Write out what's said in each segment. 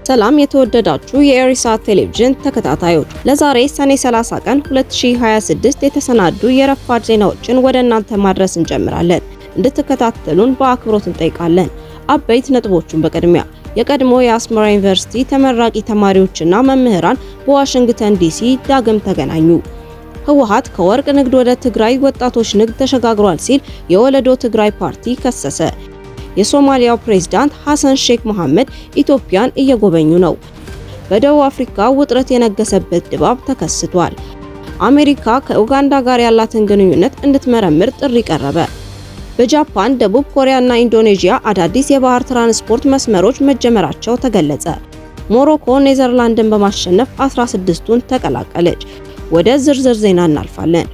ሰላም የተወደዳችሁ የኢሳት ቴሌቪዥን ተከታታዮች፣ ለዛሬ ሰኔ 30 ቀን 2026 የተሰናዱ የረፋድ ዜናዎችን ወደ እናንተ ማድረስ እንጀምራለን። እንድትከታተሉን በአክብሮት እንጠይቃለን። አበይት ነጥቦቹን በቅድሚያ የቀድሞ የአስመራ ዩኒቨርሲቲ ተመራቂ ተማሪዎችና መምህራን በዋሽንግተን ዲሲ ዳግም ተገናኙ። ህወሓት ከወርቅ ንግድ ወደ ትግራይ ወጣቶች ንግድ ተሸጋግሯል ሲል የወለዶ ትግራይ ፓርቲ ከሰሰ። የሶማሊያው ፕሬዝዳንት ሐሰን ሼክ መሐመድ ኢትዮጵያን እየጎበኙ ነው። በደቡብ አፍሪካ ውጥረት የነገሰበት ድባብ ተከስቷል። አሜሪካ ከኡጋንዳ ጋር ያላትን ግንኙነት እንድትመረምር ጥሪ ቀረበ። በጃፓን፣ ደቡብ ኮሪያና ኢንዶኔዥያ አዳዲስ የባህር ትራንስፖርት መስመሮች መጀመራቸው ተገለጸ። ሞሮኮ ኔዘርላንድን በማሸነፍ 16ቱን ተቀላቀለች። ወደ ዝርዝር ዜና እናልፋለን።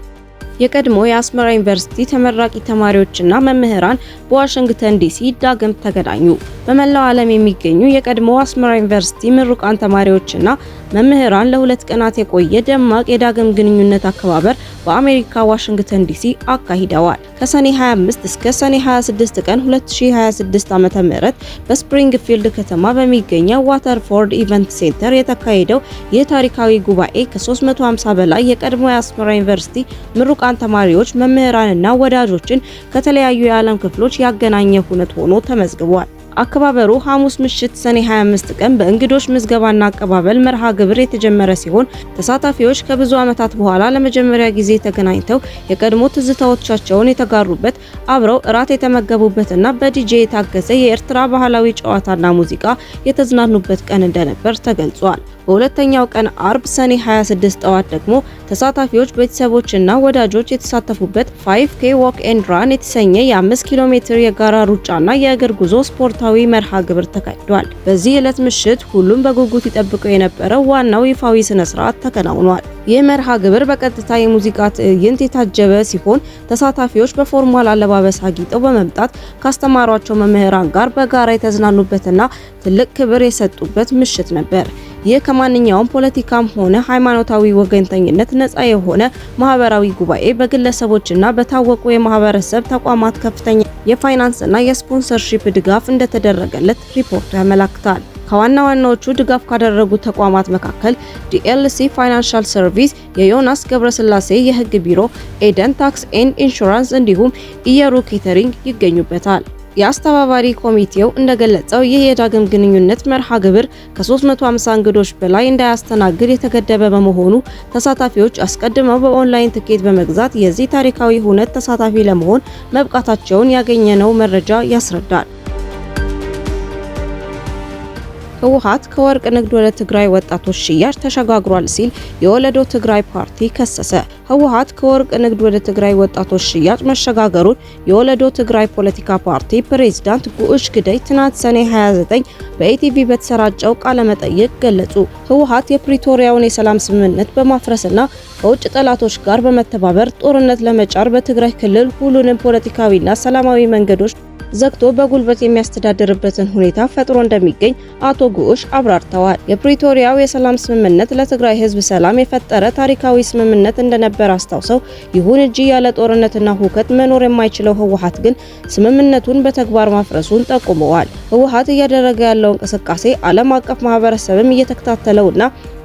የቀድሞ የአስመራ ዩኒቨርሲቲ ተመራቂ ተማሪዎችና መምህራን በዋሽንግተን ዲሲ ዳግም ተገናኙ። በመላው ዓለም የሚገኙ የቀድሞ አስመራ ዩኒቨርሲቲ ምሩቃን ተማሪዎችና መምህራን ለሁለት ቀናት የቆየ ደማቅ የዳግም ግንኙነት አከባበር በአሜሪካ ዋሽንግተን ዲሲ አካሂደዋል። ከሰኔ 25 እስከ ሰኔ 26 ቀን 2026 ዓ.ም በስፕሪንግፊልድ ከተማ በሚገኘው ዋተርፎርድ ኢቨንት ሴንተር የተካሄደው ይህ ታሪካዊ ጉባኤ ከ350 በላይ የቀድሞ የአስመራ ዩኒቨርሲቲ ምሩቃን ተማሪዎች፣ መምህራንና ወዳጆችን ከተለያዩ የዓለም ክፍሎች ያገናኘ ሁነት ሆኖ ተመዝግቧል። አከባበሩ ሐሙስ ምሽት ሰኔ 25 ቀን በእንግዶች ምዝገባና አቀባበል መርሃ ግብር የተጀመረ ሲሆን ተሳታፊዎች ከብዙ ዓመታት በኋላ ለመጀመሪያ ጊዜ ተገናኝተው የቀድሞ ትዝታዎቻቸውን የተጋሩበት፣ አብረው እራት የተመገቡበትና በዲጄ የታገዘ የኤርትራ ባህላዊ ጨዋታና ሙዚቃ የተዝናኑበት ቀን እንደነበር ተገልጿል። በሁለተኛው ቀን አርብ ሰኔ 26 ጠዋት ደግሞ ተሳታፊዎች ቤተሰቦችና ወዳጆች የተሳተፉበት 5K Walk and Run የተሰኘ የ5 ኪሎ ሜትር የጋራ ሩጫና የእግር ጉዞ ስፖርታዊ መርሃ ግብር ተካሂዷል። በዚህ ዕለት ምሽት ሁሉም በጉጉት ይጠብቀው የነበረው ዋናው ይፋዊ ስነ ስርዓት ተከናውኗል። ይህ መርሃ ግብር በቀጥታ የሙዚቃ ትዕይንት የታጀበ ሲሆን ተሳታፊዎች በፎርማል አለባበስ አጊጠው በመምጣት ካስተማሯቸው መምህራን ጋር በጋራ የተዝናኑበትና ትልቅ ክብር የሰጡበት ምሽት ነበር። ይህ ከማንኛውም ፖለቲካም ሆነ ሃይማኖታዊ ወገንተኝነት ነፃ የሆነ ማህበራዊ ጉባኤ በግለሰቦችና በታወቁ የማህበረሰብ ተቋማት ከፍተኛ የፋይናንስና የስፖንሰርሺፕ ድጋፍ እንደተደረገለት ሪፖርቱ ያመለክታል። ከዋና ዋናዎቹ ድጋፍ ካደረጉ ተቋማት መካከል ዲኤልሲ ፋይናንሻል ሰርቪስ፣ የዮናስ ገብረስላሴ የህግ ቢሮ፣ ኤደን ታክስ ኤንድ ኢንሹራንስ እንዲሁም ኢየሩ ኬተሪንግ ይገኙበታል። የአስተባባሪ ኮሚቴው እንደገለጸው ይህ የዳግም ግንኙነት መርሃ ግብር ከ350 እንግዶች በላይ እንዳያስተናግድ የተገደበ በመሆኑ ተሳታፊዎች አስቀድመው በኦንላይን ትኬት በመግዛት የዚህ ታሪካዊ ሁነት ተሳታፊ ለመሆን መብቃታቸውን ያገኘነው መረጃ ያስረዳል። ህወሓት ከወርቅ ንግድ ወደ ትግራይ ወጣቶች ሽያጭ ተሸጋግሯል ሲል የወለዶ ትግራይ ፓርቲ ከሰሰ። ህወሓት ከወርቅ ንግድ ወደ ትግራይ ወጣቶች ሽያጭ መሸጋገሩን የወለዶ ትግራይ ፖለቲካ ፓርቲ ፕሬዝዳንት ጉዑሽ ግደይ ትናንት ሰኔ 29 በኢቲቪ በተሰራጨው ቃለ መጠይቅ ገለጹ። ህወሓት የፕሪቶሪያውን የሰላም ስምምነት በማፍረስና ከውጭ ጠላቶች ጋር በመተባበር ጦርነት ለመጫር በትግራይ ክልል ሁሉንም ፖለቲካዊና ሰላማዊ መንገዶች ዘግቶ በጉልበት የሚያስተዳድርበትን ሁኔታ ፈጥሮ እንደሚገኝ አቶ ጉዑሽ አብራርተዋል። የፕሪቶሪያው የሰላም ስምምነት ለትግራይ ህዝብ ሰላም የፈጠረ ታሪካዊ ስምምነት እንደነበር አስታውሰው፣ ይሁን እንጂ ያለ ጦርነትና ሁከት መኖር የማይችለው ህወሓት ግን ስምምነቱን በተግባር ማፍረሱን ጠቁመዋል። ህወሓት እያደረገ ያለው እንቅስቃሴ ዓለም አቀፍ ማህበረሰብም እየተከታተለውና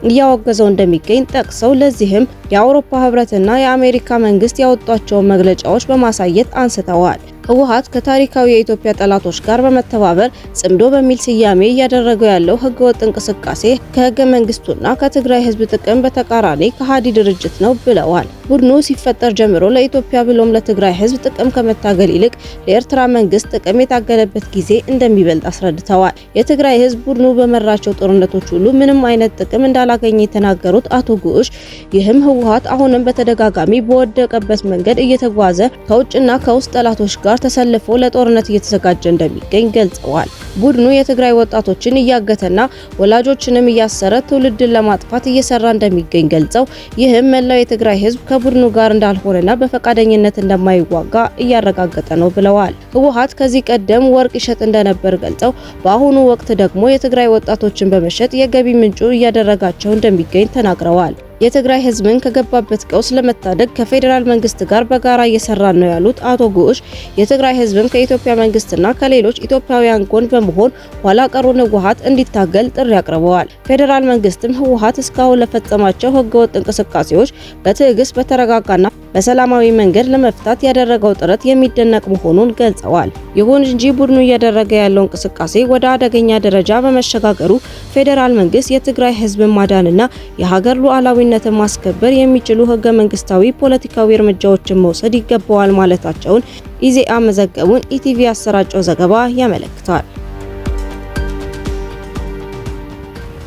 እያወገዘው እንደሚገኝ ጠቅሰው ለዚህም የአውሮፓ ህብረትና የአሜሪካ መንግስት ያወጧቸውን መግለጫዎች በማሳየት አንስተዋል። ህወሓት ከታሪካዊ የኢትዮጵያ ጠላቶች ጋር በመተባበር ጽምዶ በሚል ስያሜ እያደረገው ያለው ህገወጥ እንቅስቃሴ ከህገ መንግስቱና ከትግራይ ህዝብ ጥቅም በተቃራኒ ከሃዲ ድርጅት ነው ብለዋል። ቡድኑ ሲፈጠር ጀምሮ ለኢትዮጵያ ብሎም ለትግራይ ህዝብ ጥቅም ከመታገል ይልቅ ለኤርትራ መንግስት ጥቅም የታገለበት ጊዜ እንደሚበልጥ አስረድተዋል። የትግራይ ህዝብ ቡድኑ በመራቸው ጦርነቶች ሁሉ ምንም አይነት ጥቅም እንዳላገኘ የተናገሩት አቶ ጉዑሽ ይህም ህወሓት አሁንም በተደጋጋሚ በወደቀበት መንገድ እየተጓዘ ከውጭና ከውስጥ ጠላቶች ጋር ተሰልፎ ለጦርነት እየተዘጋጀ እንደሚገኝ ገልጸዋል። ቡድኑ የትግራይ ወጣቶችን እያገተና ወላጆችንም እያሰረ ትውልድን ለማጥፋት እየሰራ እንደሚገኝ ገልጸው ይህም መላው የትግራይ ህዝብ ከቡድኑ ጋር እንዳልሆነና በፈቃደኝነት እንደማይዋጋ እያረጋገጠ ነው ብለዋል። ህወሓት ከዚህ ቀደም ወርቅ ይሸጥ እንደነበር ገልጸው በአሁኑ ወቅት ደግሞ የትግራይ ወጣቶችን በመሸጥ የገቢ ምንጩ እያደረጋቸው እንደሚገኝ ተናግረዋል። የትግራይ ህዝብን ከገባበት ቀውስ ለመታደግ ከፌዴራል መንግስት ጋር በጋራ እየሰራን ነው ያሉት አቶ ጉዑሽ የትግራይ ህዝብም ከኢትዮጵያ መንግስትና ከሌሎች ኢትዮጵያውያን ጎን በመሆን ኋላ ቀሩን ህወሓት እንዲታገል ጥሪ አቅርበዋል። ፌዴራል መንግስትም ህወሓት እስካሁን ለፈጸማቸው ህገወጥ እንቅስቃሴዎች በትዕግስት በተረጋጋና በሰላማዊ መንገድ ለመፍታት ያደረገው ጥረት የሚደነቅ መሆኑን ገልጸዋል። ይሁን እንጂ ቡድኑ እያደረገ ያለው እንቅስቃሴ ወደ አደገኛ ደረጃ በመሸጋገሩ ፌዴራል መንግስት የትግራይ ህዝብን ማዳንና የሀገር ሉዓላዊነትን ማስከበር የሚችሉ ህገ መንግስታዊ ፖለቲካዊ እርምጃዎችን መውሰድ ይገባዋል ማለታቸውን ኢዜአ መዘገቡን ኢቲቪ ያሰራጨው ዘገባ ያመለክታል።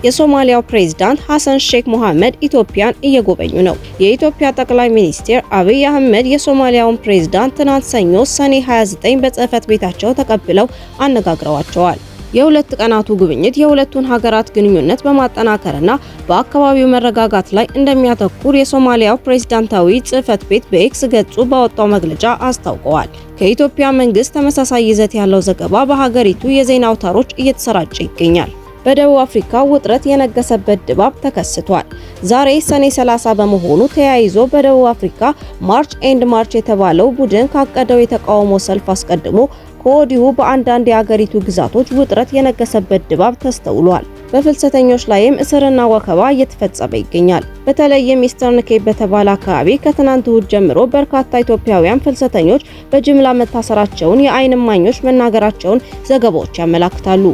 የሶማሊያው ፕሬዝዳንት ሐሰን ሼክ መሐመድ ኢትዮጵያን እየጎበኙ ነው። የኢትዮጵያ ጠቅላይ ሚኒስትር አብይ አህመድ የሶማሊያውን ፕሬዝዳንት ትናንት ሰኞ ሰኔ 29 በጽህፈት ቤታቸው ተቀብለው አነጋግረዋቸዋል። የሁለት ቀናቱ ጉብኝት የሁለቱን ሀገራት ግንኙነት በማጠናከርና በአካባቢው መረጋጋት ላይ እንደሚያተኩር የሶማሊያው ፕሬዝዳንታዊ ጽህፈት ቤት በኤክስ ገጹ ባወጣው መግለጫ አስታውቀዋል። ከኢትዮጵያ መንግስት ተመሳሳይ ይዘት ያለው ዘገባ በሀገሪቱ የዜና አውታሮች እየተሰራጨ ይገኛል። በደቡብ አፍሪካ ውጥረት የነገሰበት ድባብ ተከስቷል። ዛሬ ሰኔ 30 በመሆኑ ተያይዞ በደቡብ አፍሪካ ማርች ኤንድ ማርች የተባለው ቡድን ካቀደው የተቃውሞ ሰልፍ አስቀድሞ ከወዲሁ በአንዳንድ የአገሪቱ ግዛቶች ውጥረት የነገሰበት ድባብ ተስተውሏል። በፍልሰተኞች ላይም እስርና ወከባ እየተፈጸመ ይገኛል። በተለይም ኢስተርን ኬፕ በተባለ አካባቢ ከትናንት እሁድ ጀምሮ በርካታ ኢትዮጵያውያን ፍልሰተኞች በጅምላ መታሰራቸውን የዓይን እማኞች መናገራቸውን ዘገባዎች ያመለክታሉ።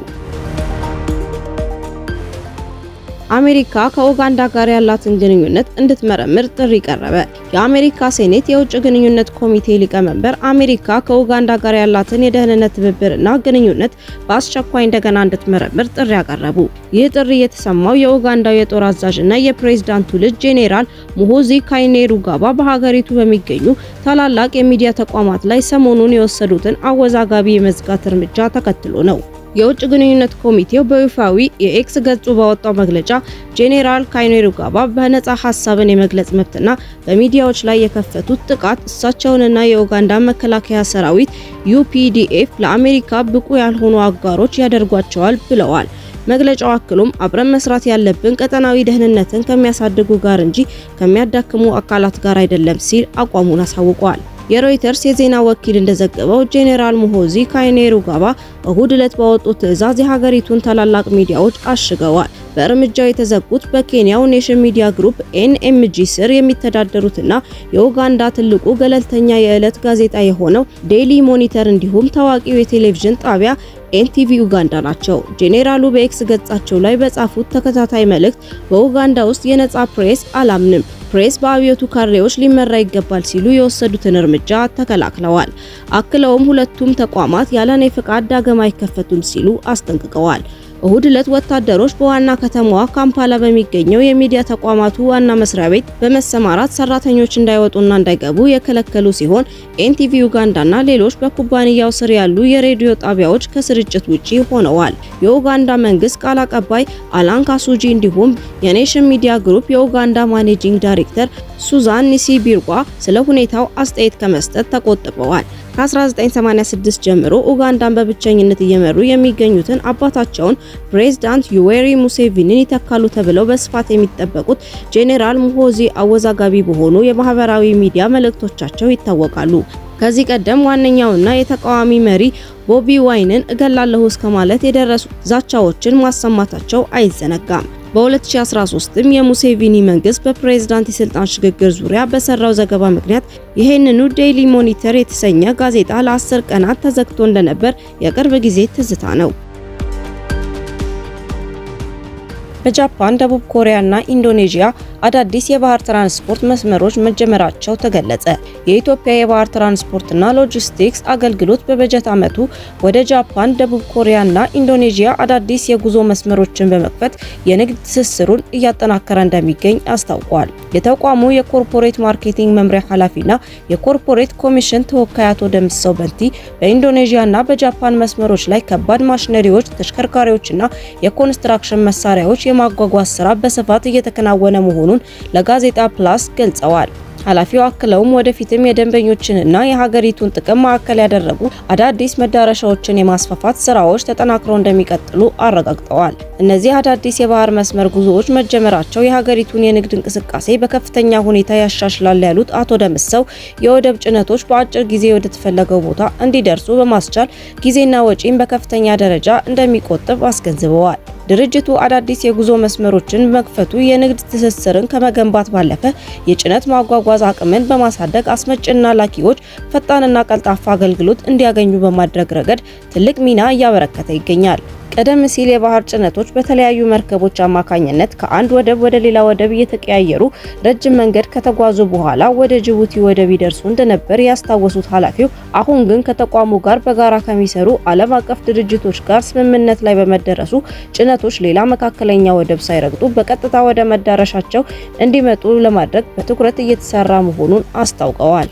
አሜሪካ ከኡጋንዳ ጋር ያላትን ግንኙነት እንድትመረምር ጥሪ ቀረበ። የአሜሪካ ሴኔት የውጭ ግንኙነት ኮሚቴ ሊቀመንበር አሜሪካ ከኡጋንዳ ጋር ያላትን የደህንነት ትብብርና ግንኙነት በአስቸኳይ እንደገና እንድትመረምር ጥሪ ያቀረቡ። ይህ ጥሪ የተሰማው የኡጋንዳው የጦር አዛዥና የፕሬዝዳንቱ ልጅ ጄኔራል ሙሆዚ ካይኔሩጋባ በሀገሪቱ በሚገኙ ታላላቅ የሚዲያ ተቋማት ላይ ሰሞኑን የወሰዱትን አወዛጋቢ የመዝጋት እርምጃ ተከትሎ ነው። የውጭ ግንኙነት ኮሚቴው በይፋዊ የኤክስ ገጹ ባወጣው መግለጫ ጄኔራል ካይኔሩጋባ በነጻ ሐሳብን የመግለጽ መብትና በሚዲያዎች ላይ የከፈቱት ጥቃት እሳቸውንና የኡጋንዳ መከላከያ ሰራዊት UPDF ለአሜሪካ ብቁ ያልሆኑ አጋሮች ያደርጓቸዋል ብለዋል። መግለጫው አክሎም አብረን መስራት ያለብን ቀጠናዊ ደህንነትን ከሚያሳድጉ ጋር እንጂ ከሚያዳክሙ አካላት ጋር አይደለም ሲል አቋሙን አሳውቋል። የሮይተርስ የዜና ወኪል እንደዘገበው ጄኔራል ሙሆዚ ካይኔሩጋባ እሁድ ዕለት ባወጡት ትዕዛዝ የሀገሪቱን ታላላቅ ሚዲያዎች አሽገዋል። በእርምጃው የተዘጉት በኬንያው ኔሽን ሚዲያ ግሩፕ NMG ስር የሚተዳደሩትና የኡጋንዳ ትልቁ ገለልተኛ የዕለት ጋዜጣ የሆነው ዴይሊ ሞኒተር እንዲሁም ታዋቂው የቴሌቪዥን ጣቢያ NTV ኡጋንዳ ናቸው። ጄኔራሉ በኤክስ ገጻቸው ላይ በጻፉት ተከታታይ መልእክት በኡጋንዳ ውስጥ የነጻ ፕሬስ አላምንም፣ ፕሬስ በአብዮቱ ካድሬዎች ሊመራ ይገባል ሲሉ የወሰዱትን እርምጃ ተከላክለዋል። አክለውም ሁለቱም ተቋማት ያለኔ ፍቃድ ዳግም አይከፈቱም ሲሉ አስጠንቅቀዋል። እሁድ ዕለት ወታደሮች በዋና ከተማዋ ካምፓላ በሚገኘው የሚዲያ ተቋማቱ ዋና መስሪያ ቤት በመሰማራት ሰራተኞች እንዳይወጡና እንዳይገቡ የከለከሉ ሲሆን NTV ኡጋንዳና ሌሎች በኩባንያው ስር ያሉ የሬዲዮ ጣቢያዎች ከስርጭት ውጪ ሆነዋል። የኡጋንዳ መንግስት ቃል አቀባይ አላን ካሱጂ እንዲሁም የኔሽን ሚዲያ ግሩፕ የኡጋንዳ ማኔጂንግ ዳይሬክተር ሱዛን ኒሲቢርጓ ስለ ሁኔታው አስተያየት ከመስጠት ተቆጥበዋል። ከ1986 ጀምሮ ኡጋንዳን በብቸኝነት እየመሩ የሚገኙትን አባታቸውን ፕሬዝዳንት ዩዌሪ ሙሴቪኒን ይተካሉ ተብለው በስፋት የሚጠበቁት ጄኔራል ሙሆዚ አወዛጋቢ በሆኑ የማህበራዊ ሚዲያ መልእክቶቻቸው ይታወቃሉ። ከዚህ ቀደም ዋነኛውና የተቃዋሚ መሪ ቦቢ ዋይንን እገላለሁ እስከ ማለት የደረሱ ዛቻዎችን ማሰማታቸው አይዘነጋም። በ2013ም የሙሴቪኒ መንግስት በፕሬዝዳንት የስልጣን ሽግግር ዙሪያ በሰራው ዘገባ ምክንያት ይህንኑ ዴይሊ ሞኒተር የተሰኘ ጋዜጣ ለ10 ቀናት ተዘግቶ እንደነበር የቅርብ ጊዜ ትዝታ ነው። በጃፓን፣ ደቡብ ኮሪያና ኢንዶኔዥያ አዳዲስ የባህር ትራንስፖርት መስመሮች መጀመራቸው ተገለጸ። የኢትዮጵያ የባህር ትራንስፖርትና ሎጂስቲክስ አገልግሎት በበጀት ዓመቱ ወደ ጃፓን፣ ደቡብ ኮሪያና ኢንዶኔዥያ አዳዲስ የጉዞ መስመሮችን በመክፈት የንግድ ትስስሩን እያጠናከረ እንደሚገኝ አስታውቋል። የተቋሙ የኮርፖሬት ማርኬቲንግ መምሪያ ኃላፊና የኮርፖሬት ኮሚሽን ተወካይ አቶ ደምሰው በንቲ በኢንዶኔዥያና በጃፓን መስመሮች ላይ ከባድ ማሽነሪዎች፣ ተሽከርካሪዎችና የኮንስትራክሽን መሳሪያዎች የማጓጓዝ ስራ በስፋት እየተከናወነ መሆኑን ለጋዜጣ ፕላስ ገልጸዋል። ኃላፊው አክለውም ወደፊትም የደንበኞችንና የሀገሪቱን ጥቅም ማዕከል ያደረጉ አዳዲስ መዳረሻዎችን የማስፋፋት ስራዎች ተጠናክረው እንደሚቀጥሉ አረጋግጠዋል። እነዚህ አዳዲስ የባህር መስመር ጉዞዎች መጀመራቸው የሀገሪቱን የንግድ እንቅስቃሴ በከፍተኛ ሁኔታ ያሻሽላል ያሉት አቶ ደምሰው የወደብ ጭነቶች በአጭር ጊዜ ወደ ተፈለገው ቦታ እንዲደርሱ በማስቻል ጊዜና ወጪን በከፍተኛ ደረጃ እንደሚቆጥብ አስገንዝበዋል። ድርጅቱ አዳዲስ የጉዞ መስመሮችን መክፈቱ የንግድ ትስስርን ከመገንባት ባለፈ የጭነት ማጓጓዝ አቅምን በማሳደግ አስመጭና ላኪዎች ፈጣንና ቀልጣፋ አገልግሎት እንዲያገኙ በማድረግ ረገድ ትልቅ ሚና እያበረከተ ይገኛል። ቀደም ሲል የባህር ጭነቶች በተለያዩ መርከቦች አማካኝነት ከአንድ ወደብ ወደ ሌላ ወደብ እየተቀያየሩ ረጅም መንገድ ከተጓዙ በኋላ ወደ ጅቡቲ ወደብ ይደርሱ እንደነበር ያስታወሱት ኃላፊው፣ አሁን ግን ከተቋሙ ጋር በጋራ ከሚሰሩ ዓለም አቀፍ ድርጅቶች ጋር ስምምነት ላይ በመደረሱ ጭነቶች ሌላ መካከለኛ ወደብ ሳይረግጡ በቀጥታ ወደ መዳረሻቸው እንዲመጡ ለማድረግ በትኩረት እየተሰራ መሆኑን አስታውቀዋል።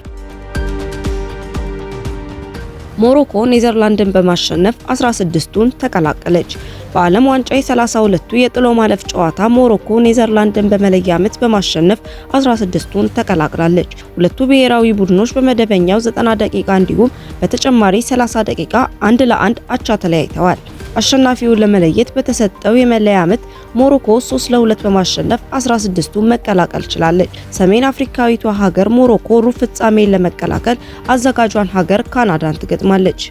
ሞሮኮ ኔዘርላንድን በማሸነፍ 16ቱን ተቀላቀለች። በዓለም ዋንጫ የ32ቱ የጥሎ ማለፍ ጨዋታ ሞሮኮ ኔዘርላንድን በመለያ ምት በማሸነፍ 16ቱን ተቀላቅላለች። ሁለቱ ብሔራዊ ቡድኖች በመደበኛው 90 ደቂቃ እንዲሁም በተጨማሪ 30 ደቂቃ 1-1 አቻ ተለያይተዋል። አሸናፊውን ለመለየት በተሰጠው የመለያ ምት ሞሮኮ 3-2 በማሸነፍ 16ቱን መቀላቀል ችላለች። ሰሜን አፍሪካዊቷ ሀገር ሞሮኮ ሩብ ፍጻሜን ለመቀላቀል አዘጋጇን ሀገር ካናዳን ትገጥማለች።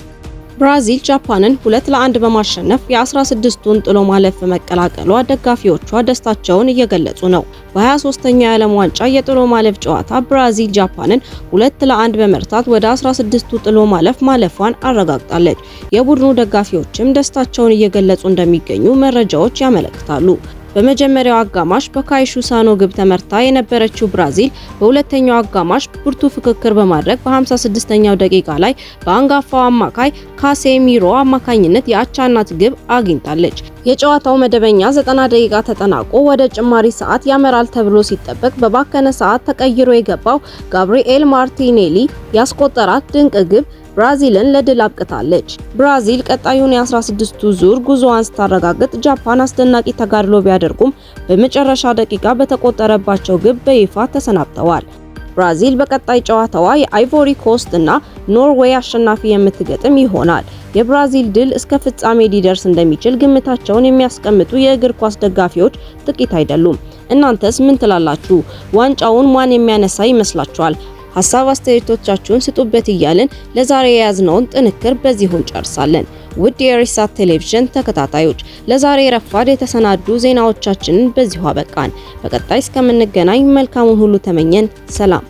ብራዚል ጃፓንን 2-1 በማሸነፍ የ16ቱን ጥሎ ማለፍ በመቀላቀሏ ደጋፊዎቿ ደስታቸውን እየገለጹ ነው። በ23ኛው የዓለም ዋንጫ የጥሎ ማለፍ ጨዋታ ብራዚል ጃፓንን 2-1 በመርታት ወደ 16ቱ ጥሎ ማለፍ ማለፏን አረጋግጣለች። የቡድኑ ደጋፊዎችም ደስታቸውን እየገለጹ እንደሚገኙ መረጃዎች ያመለክታሉ። በመጀመሪያው አጋማሽ በካይሹ ሳኖ ግብ ተመርታ የነበረችው ብራዚል በሁለተኛው አጋማሽ ብርቱ ፍክክር በማድረግ በ56ኛው ደቂቃ ላይ በአንጋፋው አማካይ ካሴሚሮ አማካኝነት የአቻነት ግብ አግኝታለች። የጨዋታው መደበኛ 90 ደቂቃ ተጠናቆ ወደ ጭማሪ ሰዓት ያመራል ተብሎ ሲጠበቅ በባከነ ሰዓት ተቀይሮ የገባው ጋብሪኤል ማርቲኔሊ ያስቆጠራት ድንቅ ግብ ብራዚልን ለድል አብቅታለች። ብራዚል ቀጣዩን የ16ቱ ዙር ጉዞዋን ስታረጋግጥ ጃፓን አስደናቂ ተጋድሎ ቢያደርጉም በመጨረሻ ደቂቃ በተቆጠረባቸው ግብ በይፋ ተሰናብተዋል። ብራዚል በቀጣይ ጨዋታዋ የአይቮሪ ኮስት እና ኖርዌይ አሸናፊ የምትገጥም ይሆናል። የብራዚል ድል እስከ ፍጻሜ ሊደርስ እንደሚችል ግምታቸውን የሚያስቀምጡ የእግር ኳስ ደጋፊዎች ጥቂት አይደሉም። እናንተስ ምን ትላላችሁ? ዋንጫውን ማን የሚያነሳ ይመስላችኋል? ሀሳብ አስተያየቶቻችሁን ስጡበት እያልን ለዛሬ የያዝነውን ጥንክር በዚሁ እንጨርሳለን። ውድ የኢሳት ቴሌቪዥን ተከታታዮች ለዛሬ ረፋድ የተሰናዱ ዜናዎቻችንን በዚሁ አበቃን። በቀጣይ እስከምንገናኝ መልካሙን ሁሉ ተመኘን። ሰላም።